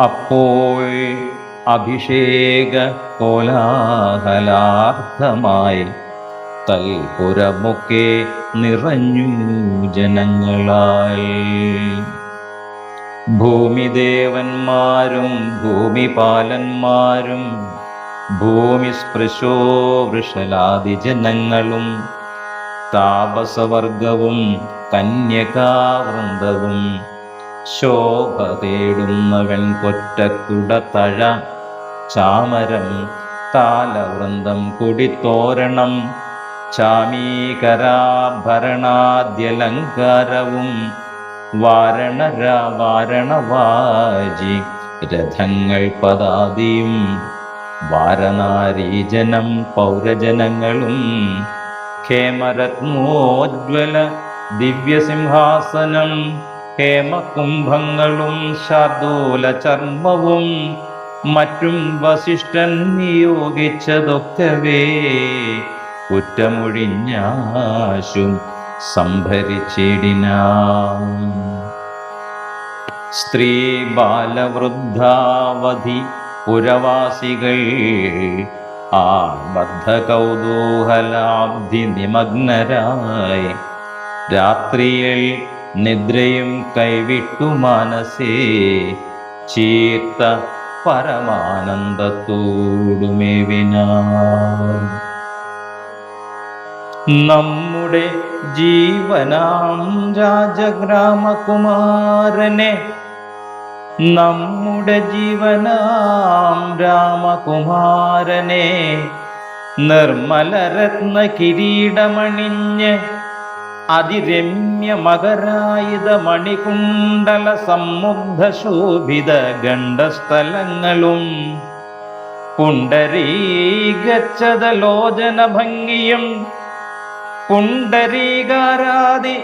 അപ്പോൾ അഭിഷേക കോലാഹലാർത്ഥമായി തൽപുരമൊക്കെ നിറഞ്ഞു ജനങ്ങളാൽ. ഭൂമിദേവന്മാരും ഭൂമിപാലന്മാരും ഭൂമിസ്പൃശോ വൃഷലാദി ജനങ്ങളും താപസവർഗവും കന്യകാവൃന്ദവും ശോഭ തേടുന്ന വെൺകൊറ്റക്കുടത്തഴ ചാമരം താലവൃന്ദം കുടിത്തോരണം ചാമീകരാഭരണാദ്യലങ്കാരവും വാരണവാജി രഥങ്ങൾ പദാദിയും വാരനാരീജനം പൗരജനങ്ങളും ഹേമരത്നോജ്വല ദിവ്യസിംഹാസനം ഹേമകുംഭങ്ങളും ശാർദൂല ചർമ്മവും മറ്റും വസിഷ്ഠൻ നിയോഗിച്ചതൊക്കവേ കുറ്റമൊഴിഞ്ഞാശും സംഭരിച്ചിടിനാൻ. സ്ത്രീ ബാലവൃദ്ധാവധി പുരവാസികൾ ആ ബദ്ധ കൗതൂഹലാബ്ധി നിമഗ്നരായി രാത്രിയിൽ നിദ്രയും കൈവിട്ടു മനസ്സേ ചീർത്ത പരമാനന്ദത്തോടുമേവിനാൻ. നമ്മുടെ ജീവനാം രാജഗ്രാമകുമാരനെ നമ്മുടെ ജീവനാം രാമകുമാരനെ നിർമ്മലരത്ന കിരീടമണിഞ്ഞ് അതിരമ്യ മകരായുധ മണികുണ്ടല സമ്മുഗ്ധ ശോഭിത ഗണ്ഡസ്ഥലങ്ങളും പുണ്ടരീഗച്ഛദലോചന ഭംഗിയും പുണ്ടരീകാരാദി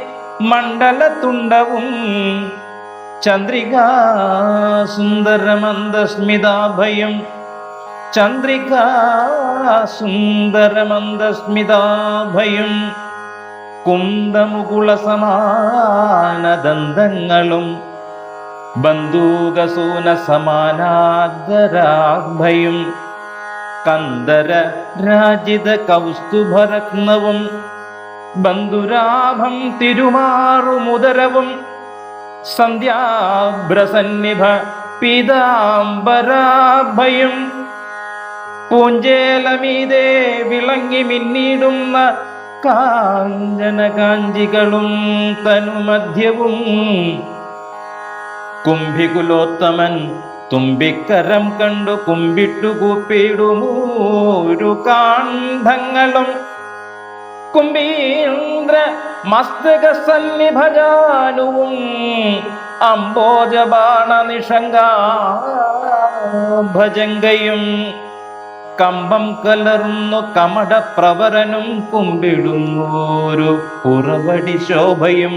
മണ്ഡലതുണ്ടവും ചന്ദ്രികാ സുന്ദരമന്ദസ്മിതാഭയം ചന്ദ്രികാ സുന്ദരമന്ദസ്മിതാഭയം കുന്ദമുകുള സമാനദന്തങ്ങളും ബന്ധൂകസൂന സമാനാഗ്രാഭയും കന്ദര രാജിത കൗസ്തുഭരത്നവും ബന്ധുരാഭം തിരുമാറുമുദരവും സന്ധ്യാഭ്രസന്നിഭ പീതാംബരാഭയും പൂഞ്ചേലമീതേ വിളങ്ങി മിന്നിടുന്ന കാഞ്ചന കാഞ്ചികളും തനുമധ്യവും കുംഭികുലോത്തമൻ തുമ്പിക്കരം കണ്ടു കുമ്പിട്ടു കൂപ്പിടുമൂരു കാണ്ഡങ്ങളും കുംഭീന്ദ്ര മസ്തക സന്നിഭജാനുവും അംബോജബാണ നിഷംഗാഭജങ്കയും കമ്പം കലർന്നു കമടപ്രവരനും കുമ്പിടുന്നോരു പുറവടി ശോഭയും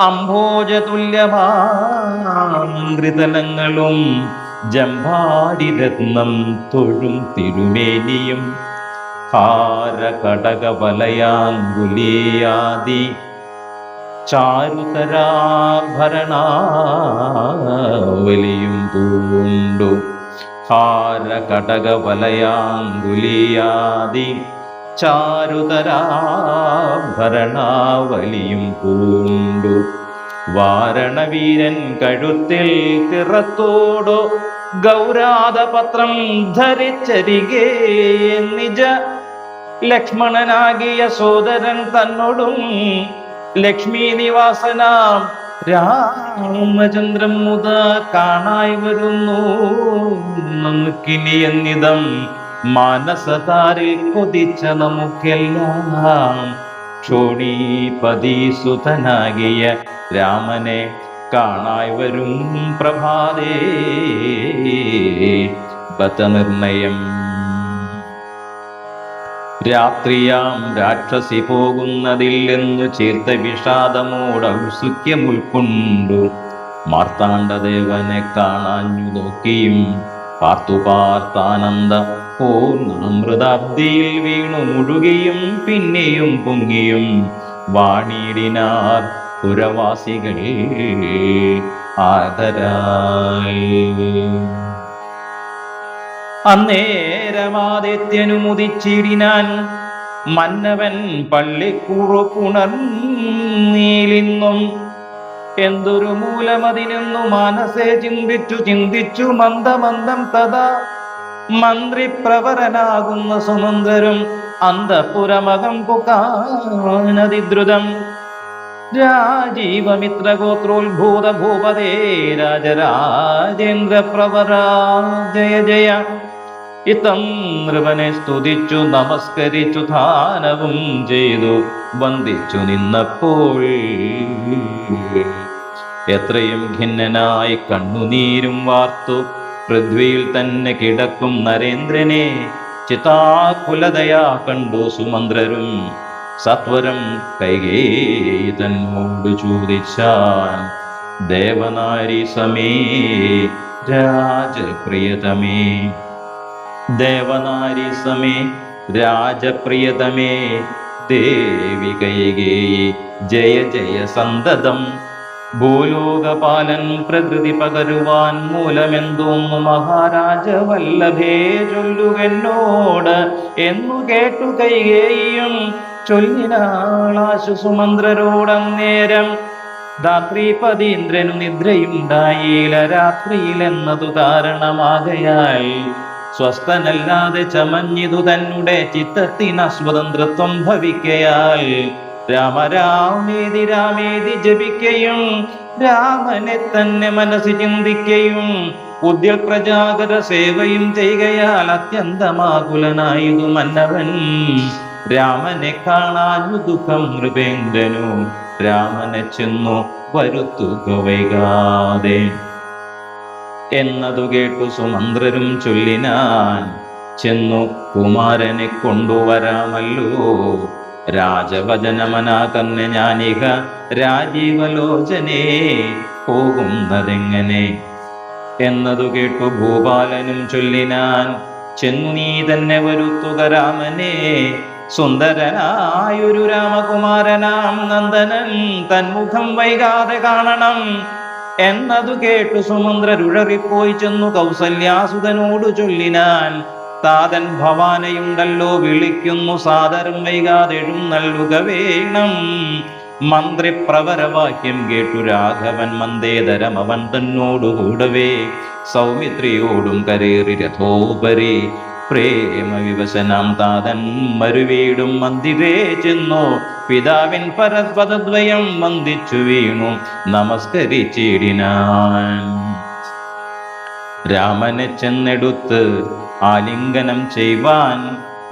അംഭോജതുല്യമാതലങ്ങളും ജംഭാടിരത്നം തൊഴും തിരുമേനിയും ഹാരകടകവലയാങ്കുലീയാദി ചാരുതരാഭരണാവലിയും പൂണ്ടു ഹാരകടകവലയാങ്കുലീയാദി ചാരുതരാഭരണാവലിയും പൂണ്ടു വാരണവീരൻ കഴുത്തിൽ തിറത്തോടോ ഗൗരാദപത്രം ധരിച്ചരികേ നിജ ലക്ഷ്മണനാകിയ സോദരൻ തന്നോടും ലക്ഷ്മി നിവാസനാം രാമചന്ദ്രൻ മുത കാണായി വരുന്നു നമുക്കിനി എന്നിതം മാനസതാരിൽ കൊതിച്ച നമുക്കെല്ലാം ക്ഷോണീപതിസുതനാകിയ രാമനെ കാണായി വരും പ്രഭാതേ ബതനിർണയം. രാത്രിയാം രാക്ഷസി പോകുന്നതിൽ എന്നു ചേർത്ത വിഷാദമോടൗത്സുക്യമുൾക്കൊണ്ടു മാർത്താണ്ഡദേവനെ കാണാഞ്ഞു നോക്കിയും പാർത്താനന്ദ പൂർണ്ണാമൃതാബ്ദിയിൽ വീണു മുഴുകിയും പിന്നെയും പൊങ്ങിയും വാണിടിനാർ പുരവാസികൾ. ആദരാൽ. അന്നേരമാദിത്യനുമുദിച്ചിടിനാൻ മന്നവൻ പള്ളിക്കുറുപ്പുണർന്നീലിന്നും. എന്തൊരു മൂലമതിനെന്നു മനസ്സെ ചിന്തിച്ചു മന്ദമന്ദം തഥാ മന്ത്രിപ്രവരനാകുന്ന സുമന്ത്രരും അന്തഃപുരമകം പുകാനതിദ്രുതം. രാജീവമിത്രഗോത്രോത്ഭൂത ഭൂപതേ രാജരാജേന്ദ്ര പ്രവരാ ജയ ജയ. ഇത്തം നൃപനെ സ്തുതിച്ചു നമസ്കരിച്ചു ദാനവും ചെയ്തു വന്ദിച്ചു നിന്നപ്പോൾ എത്രയും ഖിന്നനായി കണ്ണുനീരും വാർത്തു പൃഥ്വിയിൽ തന്നെ കിടക്കും നരേന്ദ്രനെ ചിതാകുലതയാ കണ്ടു സുമന്ത്രരും. സത്വരം കൈകേയി തന്നോട് ചോദിച്ചാൻ, ദേവനാരി സമേ രാജപ്രിയതമേ, ദേവനാരി സമേ രാജപ്രിയതമേ, ദേവി കൈകേയി ജയ ജയ സന്തതം. ഭൂലോകപാലൻ പ്രകൃതി പകരുവാൻ മൂലമെന്തോന്നു മഹാരാജ വല്ലഭേ ചൊല്ലുകെന്നോട് എന്നു കേട്ടു കൈകേയിയും ചൊല്ലിനാളാശു സുമന്ത്രരോടന്നേരം. ധാത്രീപതീന്ദ്രനു നിദ്രയുണ്ടായില്ല രാത്രിയിലെന്നതു കാരണമാകയാൽ സ്വസ്ഥനല്ലാതെ ചമഞ്ഞിതു തന്നെ ചിത്തത്തിനസ്വതന്ത്രത്വം ഭവിക്കയാൽ രാമരാമേതി രാമേതി ജപിക്കയും രാമനെ തന്നെ മനസ്സിൽ ചിന്തിക്കയും ഉദ്യൽ പ്രജാകര സേവയും ചെയ്കയാൽ അത്യന്തമാകുലനായതു മന്നവൻ. രാമനെ കാണാനു ദുഃഖം നൃപേന്ദ്രനു രാമനെ ചെന്നു വരുത്തുക വൈകാതെ എന്നതു കേട്ടു സുമന്ത്രരും ചൊല്ലിനാൻ, ചെന്നു കുമാരനെ കൊണ്ടുവരാമല്ലോ. രാജവചനമനാകന്നെ ഞാനിക രാജീവലോചനേ പോകുന്നതെങ്ങനെ എന്നതു കേട്ടു ഭൂപാലനും ചൊല്ലിനാൻ, ചെന്നു നീ തന്നെ വരുത്തുക രാമനെ. സുന്ദരനായൊരു രാമകുമാരനാം നന്ദനൻ തന്മുഖം വൈകാതെ കാണണം എന്നതു കേട്ടു സുമന്ത്രരുഴറിപ്പോയി ചെന്നു കൗസല്യാസുതനോടു ചൊല്ലിനാൻ, താതൻ ഭവാനയുണ്ടല്ലോ വിളിക്കുന്നു സാദരം വൈകാതെ എഴുന്നള്ളുക വേണം. മന്ത്രിപ്രവരവാക്യം കേട്ടു രാഘവൻ മന്ദേതരം അവൻ തന്നോടു കൂടവേ സൗമിത്രിയോടും കരേറി രഥോപരി പ്രേമവിവശനാം താതൻ മരുവീടും മന്ദിരേ ചെന്നു പിതാവിൻ പരപദദ്വയം വന്ദിച്ചു വീണു നമസ്കരിച്ചിടിനാൻ. രാമനെ ചെന്നെടുത്ത് ആലിംഗനം ചെയ്യുവാൻ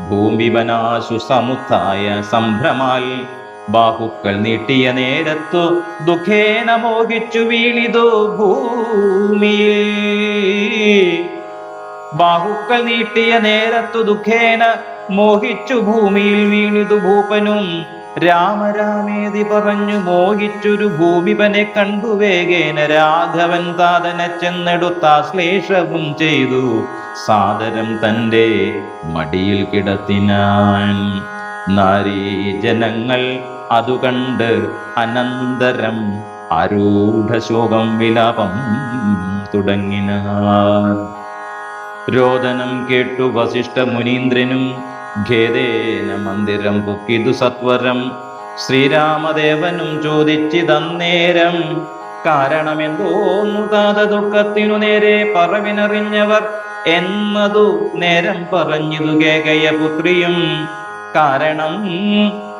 ഭൂമിവനാശു സമുത്തായ സംഭ്രമാൽ ബാഹുക്കൾ നീട്ടിയ നേരത്തു ദുഃഖേന മോഹിച്ചു വീണിതു ഭൂമിയിൽ. ബാഹുക്കൾ നീട്ടിയ നേരത്തു ദുഃഖേന മോഹിച്ചു ഭൂമിയിൽ വീണിതു ഭൂപനും. രാമരാമേതി പറഞ്ഞു മോഹിച്ചൊരു ഭൂമിപനെ കണ്ടു വേഗേന രാഘവൻ താതനെ ചെന്നെടുത്താശ്ലേഷവും ചെയ്തു സാദരം തന്റെ മടിയിൽ കിടത്തിനാൻ. നാരീജനങ്ങൾ അതു കണ്ട് അനന്തരം ആരൂഢശോകം വിലാപം തുടങ്ങിനാൻ. രോദനം കേട്ടു വസിഷ്ഠ മുനീന്ദ്രനും ഖേദേന മന്ദിരം പൊക്കിതു സത്വരം. ശ്രീരാമദേവനും ചോദിച്ചിതന്നേരം, കാരണമെന്തോന്നു താത ദുഃഖത്തിനു നേരെ പറവിനറിഞ്ഞവർ എന്നതു നേരം പറഞ്ഞിതു കേകയ പുത്രിയും. കാരണം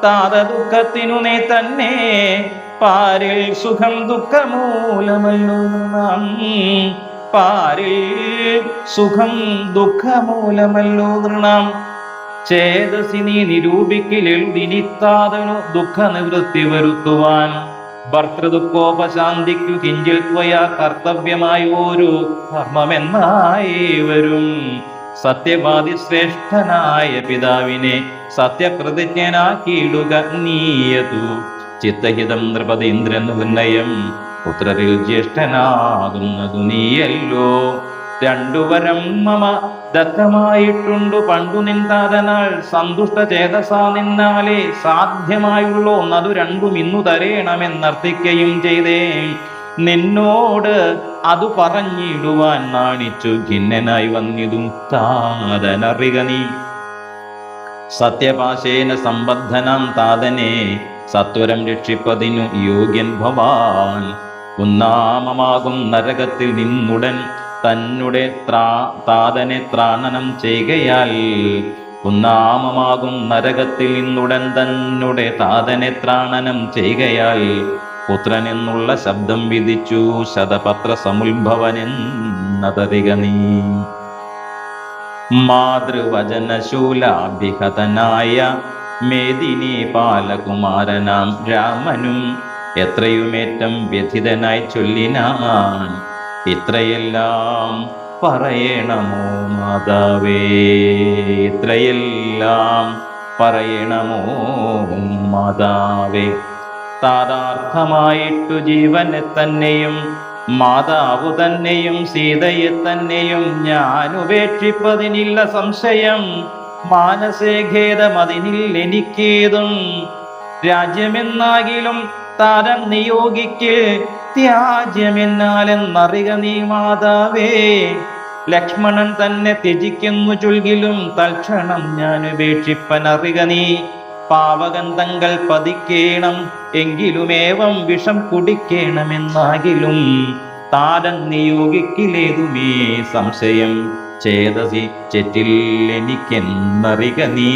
താത ദുഃഖത്തിനു നേ തന്നെ പാരിൽ സുഖം ദുഃഖമൂലമല്ലോ നാം, പാരിൽ സുഖം ദുഃഖമൂലമല്ലോ നൃണാം. ചേതസിനി നിരൂപിക്കലെഴുതിനിത്താതനു ദുഃഖ നിവൃത്തി വരുത്തുവാൻ ഭർത്തൃദുഃഖോപശാന്തിക്കു കിഞ്ചിൽ ത്വയാ കർത്തവ്യമായൊരു ധർമ്മമെന്നായി വരും. സത്യവാദി ശ്രേഷ്ഠനായ പിതാവിനെ സത്യപ്രതിജ്ഞനാക്കിയിടുക നീയതു ചിത്തഹിതം നൃപതീന്ദ്രൻ നിർണയം. പുത്രരിൽ ജ്യേഷ്ഠനാകുന്നതു നീയല്ലോ. രണ്ടുവരം മമ ദത്തമായിട്ടുണ്ടു പണ്ടു നിന്താതനാൽ സന്തുഷ്ട ചേതസാ നിന്നാലേ സാധ്യമായുള്ളോന്നതു രണ്ടും ഇന്നു തരേണമെന്നർത്ഥിക്കയും ചെയ്തേ. നിന്നോട് അതു പറഞ്ഞിടുവാൻ നാണിച്ചു ഖിന്നനായി വന്നിതും താതനറിക നീ. സത്യപാശേന സമ്പദ്ധനാം താതനെ സത്വരം രക്ഷിപ്പതിനു യോഗ്യൻ ഭവാൻ. ഉന്നാമമാകും നരകത്തിൽ നിന്നുടൻ തന്നെ താതനെ ത്രാണനം ചെയ്യുകയാൽ. ഉന്നാമമാകും നരകത്തിൽ നിന്നുടൻ തന്നെ താതനെ ത്രാണനം ചെയ്യുകയാൽ. പുത്രൻ എന്നുള്ള ശബ്ദം വിധിച്ചു ശതപത്ര സമുത്ഭവനെന്നതറിക നീ. മാതൃവചനശൂലാഭിഹതനായ മേദിനി പാലകുമാരനാം രാമനും എത്രയുമേറ്റം വ്യഥിതനായി ചൊല്ലിനാൻ. ഇത്രയെല്ലാം പറയണമോ മാതാവേ, ഇത്രയെല്ലാം പറയണമോ മാതാവേ. താതാർത്ഥമായിട്ടു ജീവനെ തന്നെയും മാതാവു തന്നെയും സീതയെ തന്നെയും ഞാൻ ഉപേക്ഷിപ്പതിനില്ല സംശയം. മാനസേ ഖേദമതിനിൽ എനിക്കേതും. രാജ്യമെന്നാകിലും താരം നിയോഗിക്ക് ത്യാജ്യമെന്നാലെന്നറിക നീ മാതാവേ. ലക്ഷ്മണൻ തന്നെ ത്യജിക്കുന്നു ചൊൽകിലും തൽക്ഷണം ഞാൻ ഉപേക്ഷിപ്പനറിക നീ. പാവകന്തങ്ങൾ പതിക്കേണം എങ്കിലുമേവം വിഷം കുടിക്കേണമെന്നാകിലും താരൻ നിയോഗിക്കിലേതുമേ സംശയം. ചേതസി ചെറ്റിൽ എനിക്കെന്നറിക നീ.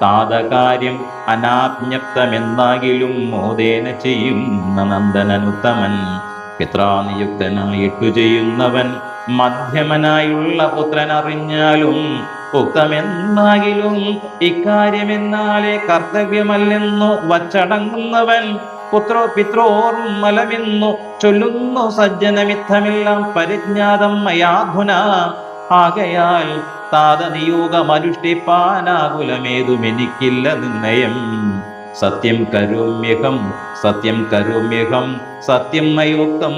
താതകാര്യം അനാജ്ഞപ്തമെന്നാകിലും മോദേന ചെയ്യുന്ന നന്ദനനുത്തമൻ. പിത്രാനിയുക്തനായിട്ടു ചെയ്യുന്നവൻ മധ്യമനായുള്ള പുത്രൻ അറിഞ്ഞാലും ഉക്തമെന്നാകിലും ഇക്കാര്യമെന്നാലേ കർത്തവ്യമല്ലെന്നു വച്ചടങ്ങുന്നവൻ. പിത്രോർമലമെന്നു ചൊല്ലുന്നു സജ്ജനമിത്തമെല്ലാം പരിജ്ഞാതം മയാധുന. ആകയാൽ താതനിയോഗമനുഷ്ഠിപ്പാനാകുലമേതുമെനിക്കില്ല നിർണയം. സത്യം കരോമ്യഹം സത്യം കരോമ്യഹം സത്യം മയോക്തം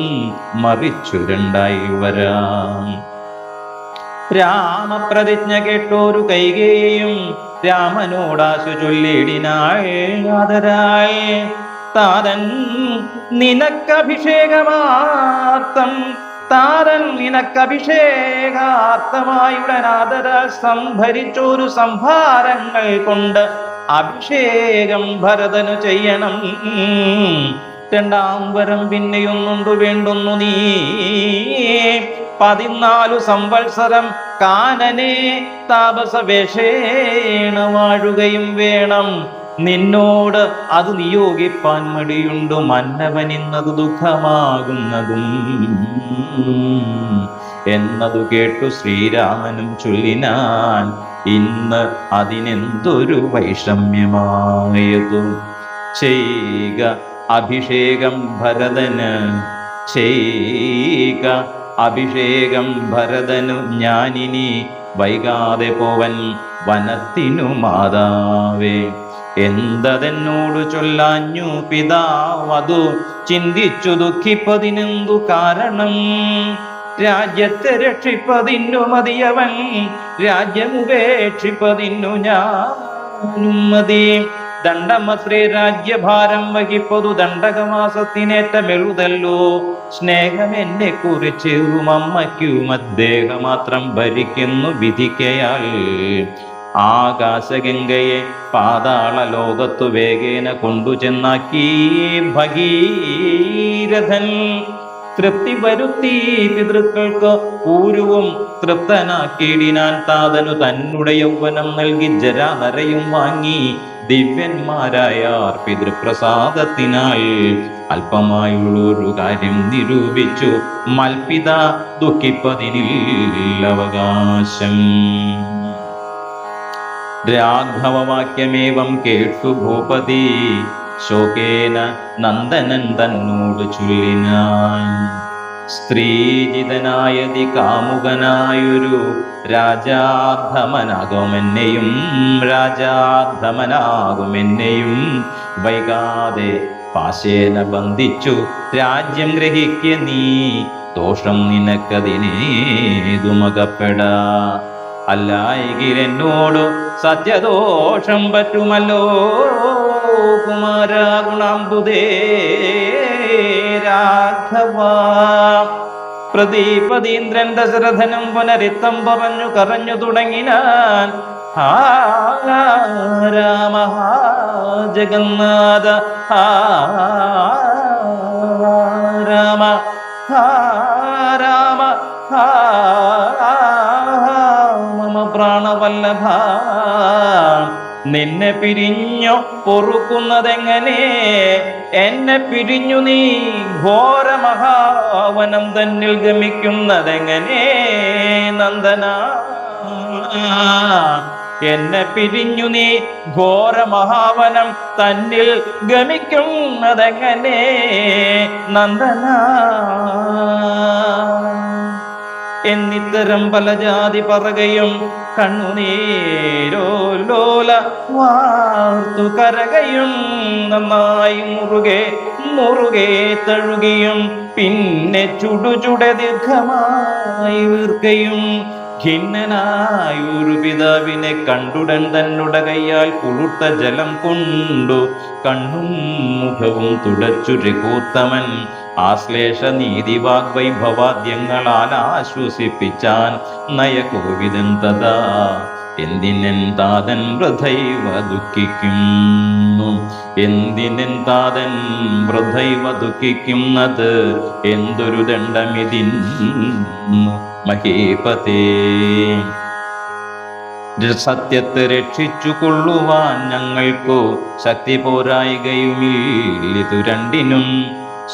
മറിച്ചു രണ്ടായി വരാം. രാമപ്രതിജ്ഞ കേട്ടോരു കൈകേയും രാമനോടാശു ചൊല്ലിടിനാൾ. താതൻ നിനക്കഭിഷേകമാർത്തം താതൻ നിനക്കഭിഷേകാർത്ഥമായുടനാദരാൽ സംഭരിച്ചൊരു സംഭാരങ്ങൾ കൊണ്ട് അഭിഷേകം ഭരതനു ചെയ്യണം. രണ്ടാം വരം പിന്നെയൊന്നുണ്ടു വേണ്ടുന്നു നീ. 14 സംവത്സരം കാനനെ താപസവേഷേണ വാഴുകയും വേണം. നിന്നോട് അത് നിയോഗിപ്പാൻ മടിയുണ്ടു മന്നവനിന്നത് ദുഃഖമാകുന്നതും എന്നതു കേട്ടു ശ്രീരാമനും ചൊല്ലിനാൻ. ഇന്ന് അതിനെന്തൊരു വൈഷമ്യമായതു. ചെയ്യുക അഭിഷേകം ഭരതന് ചെയ്യുക അഭിഷേകം ഭരതനു ഞാനിനി വൈകാതെ പോവൻ വനത്തിനു മാതാവേ. എന്തതെന്നോടു ചൊല്ലാഞ്ഞു പിതാവതു ചിന്തിച്ചു ദുഃഖിപ്പതിനെന്തു കാരണം. രാജ്യത്തെ രക്ഷിപ്പതിന്നു മതിയവൻ രാജ്യമുപേക്ഷിപ്പതിന്നു ഞാനും മതി. ദണ്ഡമത്രേ രാജ്യഭാരം വഹിപ്പതു ദണ്ഡകമാസത്തിനേറ്റമെഴുതല്ലോ. സ്നേഹം എന്നെ കുറിച്ചേറും അമ്മയ്ക്കും അദ്ദേഹമാത്രം ഭരിക്കുന്നു വിധിക്കയാൽ. ആകാശഗംഗയെ പാതാള ലോകത്തു വേഗേന കൊണ്ടു ചെന്നാക്കി ഭഗീരഥൻ. തൃപ്തി വരുത്തി പിതൃക്കൾക്ക് പൂരുവും തൃപ്തനാക്കിയിടിനാൻ. താതനു തന്നുടെ യൗവനം നൽകി ജരാനരയും വാങ്ങി ദിവ്യന്മാരായാർ പിതൃപ്രസാദത്തിനാൽ. അല്പമായുള്ളൊരു കാര്യം നിരൂപിച്ചു മൽപിത ദുഃഖിപ്പതിനിൽ അവകാശം. രാഘവവാക്യമേവം കേട്ടു ഭൂപതി ശോകേന നന്ദനൻ തന്നോട് ചൊല്ലിനാൻ. സ്ത്രീജിതനായതി കാമുകനായൊരു രാജാധമനാകുമെന്നെയും വൈകാതെ പാശേന ബന്ധിച്ചു രാജ്യം ഗ്രഹിക്ക നീ. ദോഷം നിനക്കതിനേതുമകപ്പെടാ. അല്ലായെങ്കിലെന്നോടു സത്യദോഷം പറ്റുമല്ലോ കുമാര ഗുണാംബുദേ രാഘവ. പ്രദീപതീന്ദ്രൻ ദശരഥനും പുനരിത്തം പറഞ്ഞു കരഞ്ഞു തുടങ്ങിനാൻ. ഹാ രാമ ഹാ ജഗന്നാഥ ഹാ രാമ ഹാ രാമ ഹാ മമ പ്രാണവല്ലഭ. നിന്നെ പിരിഞ്ഞു പൊറുക്കുന്നതെങ്ങനെ, എന്നെ പിരിഞ്ഞു നീ ഘോരമഹാവനം തന്നിൽ ഗമിക്കുന്നതെങ്ങനെ നന്ദന. എന്നെ പിരിഞ്ഞു നീ ഘോരമഹാവനം തന്നിൽ ഗമിക്കുന്നതെങ്ങനെ നന്ദന. എന്നിത്തരം പല ജാതി പറകയും കണ്ണുനീരോലോല വാർത്തു കരകയും നന്നായി മുറുകെ മുറുകെ തഴുകിയും പിന്നെ ചുടുചുട ദീർഘമായി വീർക്കയും ഖിന്നനായൊരു പിതാവിനെ കണ്ടുടൻ തന്നുടെ കയ്യാൽ കുളിർത്ത ജലം കൊണ്ടു കണ്ണും മുഖവും തുടച്ചു രഘുത്തമൻ ആശ്ലേഷ നീതി വാഗ്വൈഭവാദ്യങ്ങളാൽ ആശ്വസിപ്പിച്ചാൻ നയകോവിദൻ തഥാ. എന്തിനെൻ താതൻ വൃഥൈവ ദുഃഖിക്കുന്നു, എന്തിനെൻ താതൻ വൃഥൈവ ദുഃഖിക്കുന്നത്, എന്തൊരു ദണ്ഡമിതിന്നു മഹീപതേ. സത്യത്തെ രക്ഷിച്ചു കൊള്ളുവാൻ ഞങ്ങൾക്കു ശക്തി പോരായികയുമില്ലിതു രണ്ടിനും.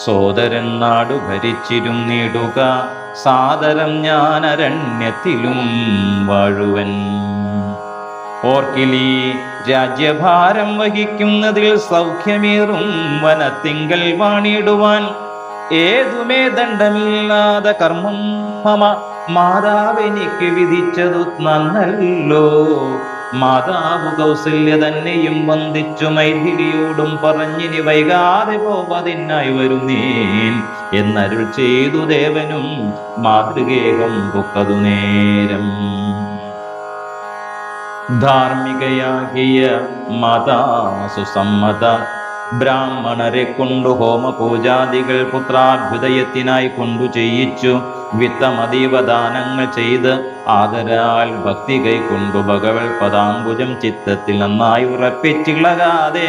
സോദരൻ നാടു ഭരിച്ചിരുന്നിടുക സാദരം ഞാൻ അരണ്യത്തിലും വാഴുവൻ. ഓർക്കിലി രാജ്യഭാരം വഹിക്കുന്നതിൽ സൗഖ്യമേറും വനത്തിങ്കൽ വാണിടുവാൻ ഏതുമേ ദണ്ഡമില്ലാതെ കർമ്മം മമ മാതാവെനിക്ക് വിധിച്ചതു നന്നല്ലോ. മാതാവ് കൗസല്യ തന്നെയും വന്ദിച്ചു മൈഥിലിയോടും പറഞ്ഞിനി വൈകാതെ പോവതിനായി വരുന്നേൻ എന്നരുൾ ചെയ്തു ദേവനും മാതൃഗേഹം പൊക്കതു നേരം. ധാർമ്മികയാകിയ മാതാ സുസമ്മത ബ്രാഹ്മണരെ കൊണ്ടു ഹോമപൂജാദികൾ പുത്രാഭ്യുദയത്തിനായി കൊണ്ടു ചെയ്യിച്ചു. വിത്തമതീവദാനങ്ങൾ ചെയ്ത് ആദരാൽ ഭക്തി കൈക്കൊണ്ടു ഭഗവൽ പദാംബുജം ചിത്തത്തിൽ നന്നായി ഉറപ്പിച്ചിളകാതെ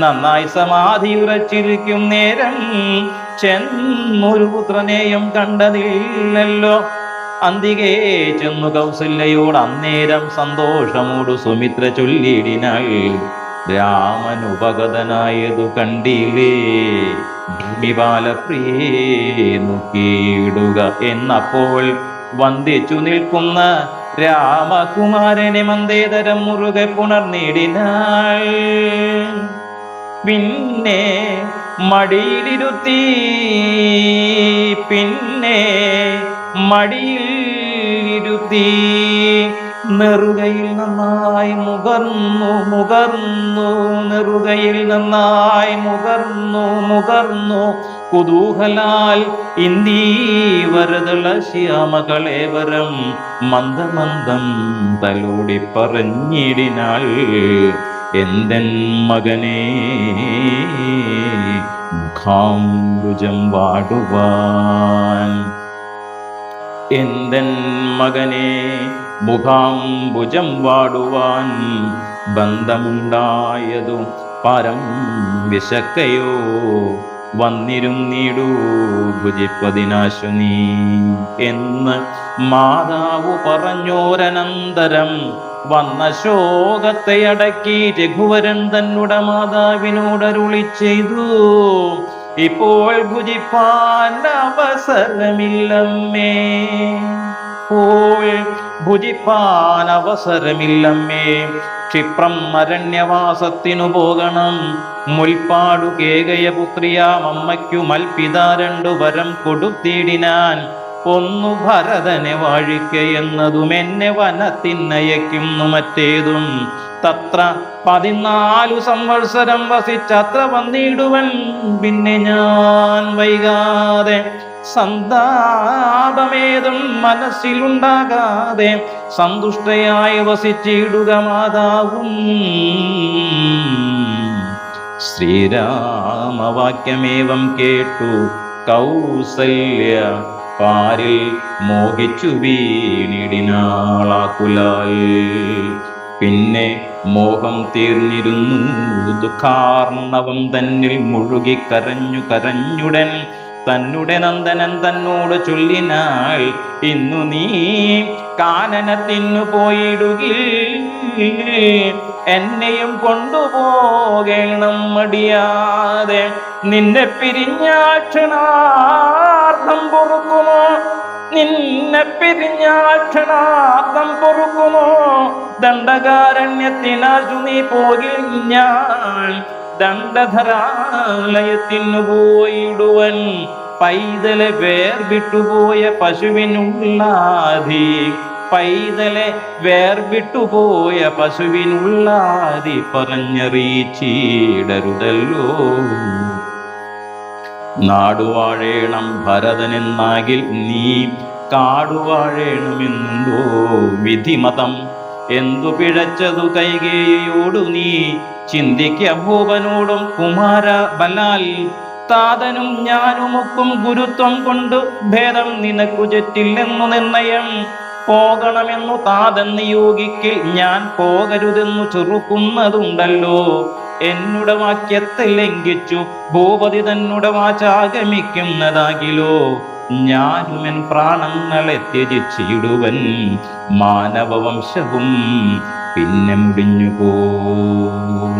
നന്നായി സമാധി ഉറച്ചിരിക്കും നേരം ചെന്നൊരു പുത്രനെയും കണ്ടതില്ലല്ലോ. അന്തികേ ചെന്നു കൗസല്യയോട് അന്നേരം സന്തോഷമോടു സുമിത്ര ചൊല്ലിടിനാൾ. രാമനുപഗതനായതു കണ്ടില്ലേ, ഭൂമിപാലപ്രിയേ നോക്കിയിടുക എന്നപ്പോൾ വന്ദിച്ചു നിൽക്കുന്ന രാമകുമാരനെ മന്ദേതരം മുറുകെ പുണർന്നിടിനാൾ. പിന്നെ മടിയിലിരുത്തി മടിയിലിരുത്തി നെറുകയിൽ നന്നായി മുകർന്നു കുതൂഹലാൽ ഇന്ദീവരതള ശ്യാമകളേവരം മന്ദമന്ദം തലോടി പറഞ്ഞിടിനാൾ. എന്തൻ മകനേ മുഖാംബുജം വാടുവാൻ, എന്തൻ മകനെ മുഖാംബുജം വാടുവാൻ ബന്ധമുണ്ടായതു പരം വിശക്കയോ വന്നിരുന്നിടൂ ഭുജിപ്പതിനാശു നീ എന്ന് മാതാവ് പറഞ്ഞോരനന്തരം വന്ന ശോകത്തെ അടക്കി രഘുവരൻ തന്നുടെ മാതാവിനോടരുളി ചെയ്തു. ഇപ്പോൾ ഭുജിപ്പാൻ അവസരമില്ലമ്മേ, ഭുജിപ്പാൻ അവസരമില്ലമ്മേ. ക്ഷിപ്രം അരണ്യവാസത്തിനു പോകണം. മുൽപ്പാടു കേകയ പുത്രിയാം അമ്മയ്ക്കു മൽപിതാ 2 വരം കൊടുത്തിടിനാൻ. ഒന്നു ഭരതനെ വാഴിക്കയെന്നതും എന്നെ വനത്തിനയക്കുന്നു മറ്റേതും. തത്ര 14 സംവത്സരം വസിച്ചത്ര വന്നിടുവൻ. പിന്നെ ഞാൻ വൈകാതെ സന്താപമേതും മനസ്സിലുണ്ടാകാതെ സന്തുഷ്ടയായി വസിച്ചിടുക മാതാവും. ശ്രീരാമവാക്യമേവം കേട്ടു കൗസല്യ പാരിൽ മോഹിച്ചു വീണിടിനാളാകുലാൽ. പിന്നെ മോഹം തീർന്നിരുന്നു ദുഃഖാർണവം തന്നിൽ മുഴുകി കരഞ്ഞു കരഞ്ഞുടൻ തന്നുടെ നന്ദനൻ തന്നോട് ചൊല്ലിനാൾ, ഇന്നു നീ കാനനത്തിനു പോയിടുകിൽ എന്നെയും കൊണ്ടുപോകണം മടിയാതെ. നിന്നെ പിരിഞ്ഞാൽ ക്ഷണാർദ്ധം പൊറുക്കുമോ, നിന്നെ പിരിഞ്ഞാൽ ക്ഷണാർദ്ധം പൊറുക്കുമോ, ദണ്ഡകാരണ്യത്തിനാശു നീ പോകിൽ ഞാൻ ദണ്ഡധരാലയത്തിനു പോയിടുവൻ. പൈതലെ വേർവിട്ടുപോയ പശുവിനുള്ളാധി, പൈതലെ വേർവിട്ടുപോയ പശുവിനുള്ളാധി പറഞ്ഞറിയിച്ചിടരുതല്ലോ. നാടുവാഴേണം ഭരതനെന്നാകിൽ നീ കാടുവാഴേണമെന്നുണ്ടോ വിധിമതം. എന്തു പിഴച്ചതു കൈകേയിയോടു നീ ചിന്തിക്ക ഭൂപനോടും കുമാര ബലാൽ. താതനും ഞാനുമൊക്കും ഗുരുത്വം കൊണ്ടു ഭേദം നിനക്കു ചുറ്റില്ലെന്നു നിർണയം. പോകണമെന്നു താതൻ നിയോഗിക്കിൽ ഞാൻ പോകരുതെന്നു ചെറുക്കുന്നതുണ്ടല്ലോ. എന്നുടെ വാക്യത്തെ ലംഘിച്ചു ഭൂപതി തന്നുടെ വാചാഗമിക്കുന്നതാകിലോ. ഞാനുമെൻ പ്രാണങ്ങളെ ത്യജിച്ചിടുവൻ, മാനവവംശവും പിന്നെ മുടിഞ്ഞു പോവും.